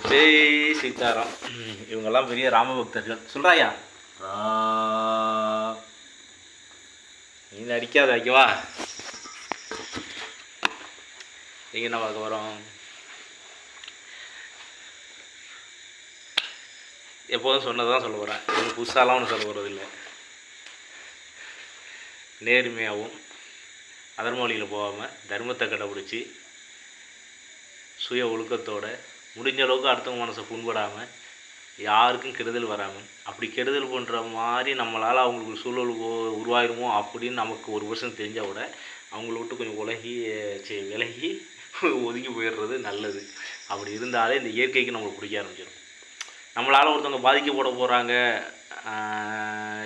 ஜெய் சீதாராம். இவங்கெல்லாம் பெரிய ராம பக்தர்கள். சொல்கிறாயா நீ நடிக்காத வைக்கவா. நீங்கள் என்ன பார்க்க வரோம்? எப்போதும் சொன்னதான் சொல்ல போகிறேன். இது புதுசாலாம் ஒன்றும் சொல்ல போகிறதில்லை. நேர்மையாகவும் அதர்ம வழியில் போகாமல் தர்மத்தை கடைப்பிடிச்சி சுய ஒழுக்கத்தோடு முடிஞ்ச அளவுக்கு அடுத்தவங்க மனசை புண்படாமல் யாருக்கும் கெடுதல் வராமல், அப்படி கெடுதல் பண்ணுற மாதிரி நம்மளால் அவங்களுக்கு சூழல் உருவாயிருமோ அப்படின்னு நமக்கு ஒரு வருஷம் தெரிஞ்சால் கூட அவங்கள விட்டு கொஞ்சம் விலகி ஒதுங்கி போயிடுறது நல்லது. அப்படி இருந்தாலே இந்த இயற்கைக்கு நம்மளுக்கு பிடிக்க ஆரம்பிச்சிடும். நம்மளால் ஒருத்தவங்க பாதிக்கப்பட போகிறாங்க,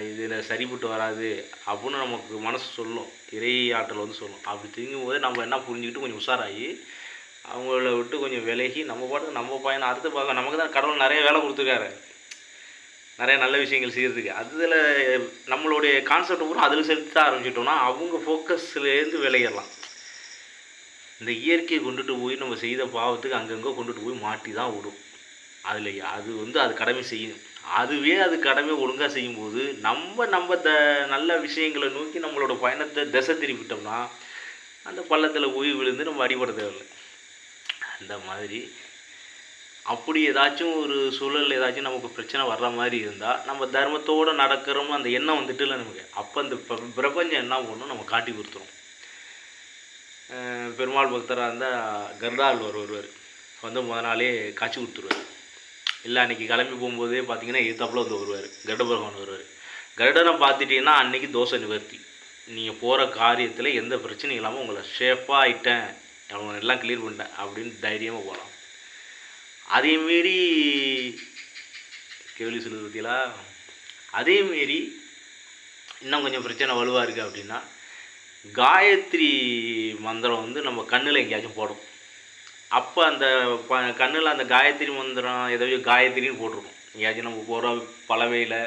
இதில் சரிப்பட்டு வராது அப்படின்னு நமக்கு மனசு சொல்லும், இறை ஆற்றல் வந்து சொல்லும். அப்படி திரும்பும் போது நம்ம என்ன புரிஞ்சுக்கிட்டு கொஞ்சம் உஷாராகி அவங்கள விட்டு கொஞ்சம் விலகி நம்ம பாட்டுக்கு நம்ம பையனை அடுத்து பார்க்க. நமக்கு தான் கடவுள் நிறைய வேலை கொடுத்துருக்காரு, நிறைய நல்ல விஷயங்கள் செய்கிறதுக்கு. அதில் நம்மளுடைய கான்செப்ட் பூரா அதில் செலுத்த ஆரம்பிச்சிட்டோம்னா அவங்க ஃபோக்கஸ்லேருந்து விளையிடலாம். இந்த இயற்கையை கொண்டுட்டு போய் நம்ம செய்த பாவத்துக்கு அங்கங்கே கொண்டுட்டு போய் மாட்டி தான் விடும். அதில் அது கடமை செய்யும். அதுவே அது கடமை ஒழுங்காக செய்யும்போது நம்ம நல்ல விஷயங்களை நோக்கி நம்மளோட பயணத்தை திசை திருப்பிட்டோம்னா அந்த பள்ளத்தில் போய் விழுந்து நம்ம அடிபட தேவையில்லை. அந்த மாதிரி அப்படி ஏதாச்சும் ஒரு சூழல் ஏதாச்சும் நமக்கு பிரச்சனை வர்ற மாதிரி இருந்தால் நம்ம தர்மத்தோடு நடக்கிறோம்னு அந்த எண்ணம் வந்துட்டுல நமக்கு, அப்போ அந்த பிரபஞ்சம் என்ன பண்ணணும் நம்ம காட்டி கொடுத்துரும். பெருமாள் பக்தராக இருந்தால் கருடாழ்வார் வருவார், வந்து முத நாளே காட்சி கொடுத்துருவார். இல்லை அன்றைக்கி கிளம்பி போகும்போதே பார்த்தீங்கன்னா எதிர்த்தாப்புல வந்து வருவார், கருட பகவான் வருவார். கருடனை பார்த்துட்டிங்கன்னா அன்றைக்கி தோஷ நிவர்த்தி. நீங்கள் போகிற காரியத்தில் எந்த பிரச்சனையும் இல்லாமல் உங்களை ஷேஃபாக ஆகிட்டேன், அவங்க எல்லாம் கிளியர் பண்ணிட்டேன் அப்படின்னு தைரியமாக போகலாம். அதேமாரி கேள்வி சொல்லுது பற்றியா, அதேமாரி இன்னும் கொஞ்சம் பிரச்சனை வலுவாக இருக்குது அப்படின்னா காயத்ரி மந்திரம் வந்து நம்ம கண்ணில் எங்கேயாச்சும் போடும். அப்போ அந்த கண்ணில் அந்த காயத்ரி மந்திரம் ஏதாச்சும் காயத்ரின்னு போட்டிருக்கும். எங்கேயாச்சும் நம்ம போகிற பலவையில்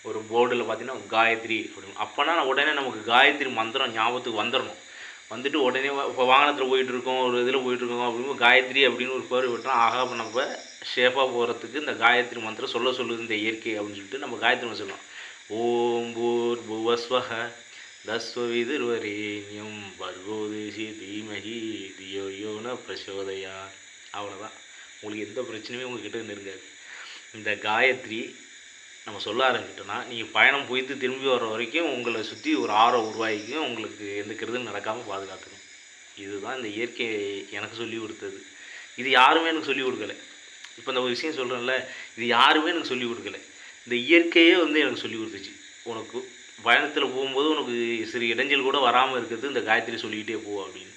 ஒரு போர்டில் பார்த்திங்கன்னா காயத்ரி அப்படின்னு, அப்போனா உடனே நமக்கு காயத்ரி மந்திரம் ஞாபகத்துக்கு வந்துடணும். வந்துட்டு உடனே இப்போ வாகனத்தில் போயிட்டுருக்கோம், ஒரு இதில் போயிட்டுருக்கோம் அப்படின்னு காயத்ரி அப்படின்னு ஒரு பேர் விட்டோம். ஆகா இப்போ நம்ம ஷேஃபாக போகிறதுக்கு இந்த காயத்ரி மந்திரம் சொல்லுது இந்த இயற்கை அப்படின்னு சொல்லிட்டு நம்ம காயத்ரி மந்திரம் சொல்லலாம். ஓம் பூர் புவஸ்வஹ தஸ்வவிதுர்வரேண்யம் பர்கோதேசி தீமகி தியோயோன பிரசோதயா. அவ்வளோதான், உங்களுக்கு எந்த பிரச்சனையுமே உங்கள்கிட்ட நெருங்காது. இந்த காயத்ரி நம்ம சொல்ல ஆரம்பிச்சிட்டோன்னா நீங்கள் பயணம் போய்த்து திரும்பி வர வரைக்கும் உங்களை சுற்றி ஒரு ஆரம் உருவாகிக்கும், உங்களுக்கு எந்த கெடுதலும் நடக்காமல் பாதுகாத்துக்கும். இதுதான் இந்த இயற்கை எனக்கு சொல்லி கொடுத்தது. இது யாருமே எனக்கு சொல்லிக் கொடுக்கலை. இப்போ இந்த ஒரு விஷயம் சொல்கிறேன்ல, இது யாருமே எனக்கு சொல்லிக் கொடுக்கலை. இந்த இயற்கையே வந்து எனக்கு சொல்லி கொடுத்துச்சு. உனக்கு பயணத்தில் போகும்போது உனக்கு சிறு இடைஞ்சல் கூட வராமல் இருக்கிறது இந்த காயத்ரி சொல்லிக்கிட்டே போ அப்படின்னு.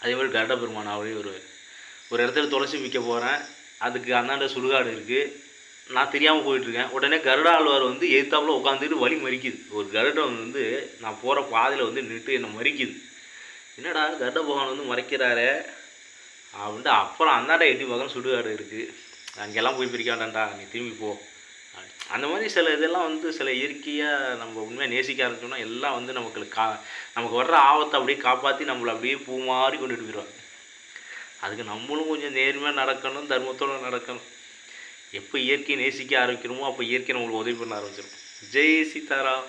அதேமாதிரி கருட பெருமான் அவரே ஒரு இடத்துல துளசி விற்க போகிறேன், அதுக்கு அந்தாண்ட சுடுகாடு இருக்குது, நான் தெரியாமல் போயிட்டுருக்கேன். உடனே கருடாழ்வார் வந்து எதிர்த்தாப்புல உட்காந்துட்டு வலி மறிக்குது. ஒரு கருடம் வந்து நான் போகிற பாதையில் வந்து நின்று என்னை மறிக்குது. என்னடா கருட பகவான் வந்து மறைக்கிறாரே அப்படின்ட்டு அப்புறம் அந்தாண்ட எட்டி பார்க்கணும், சுடுகாடு இருக்குது, அங்கெல்லாம் போய் பிரிக்க வேண்டாம்டா, நீ திரும்பி போ. அந்த மாதிரி சில இதெல்லாம் வந்து சில இயற்கையாக நம்ம உண்மையாக நேசிக்க ஆரம்பிச்சோம்னா எல்லாம் வந்து நமக்கு வர்ற ஆபத்தை அப்படியே காப்பாற்றி நம்மளை அப்படியே பூ மாதிரி கொண்டுட்டு போயிடுவாங்க. அதுக்கு நம்மளும் கொஞ்சம் நேர்மையாக நடக்கணும், தர்மத்தோடு நடக்கணும். எப்போ இயற்கையை நேசிக்க ஆரம்பிக்கிறோமோ அப்போ இயற்கை நம்மளுக்கு உதவி பண்ண ஆரம்பிச்சிடும். ஜெய் சீதாராம்.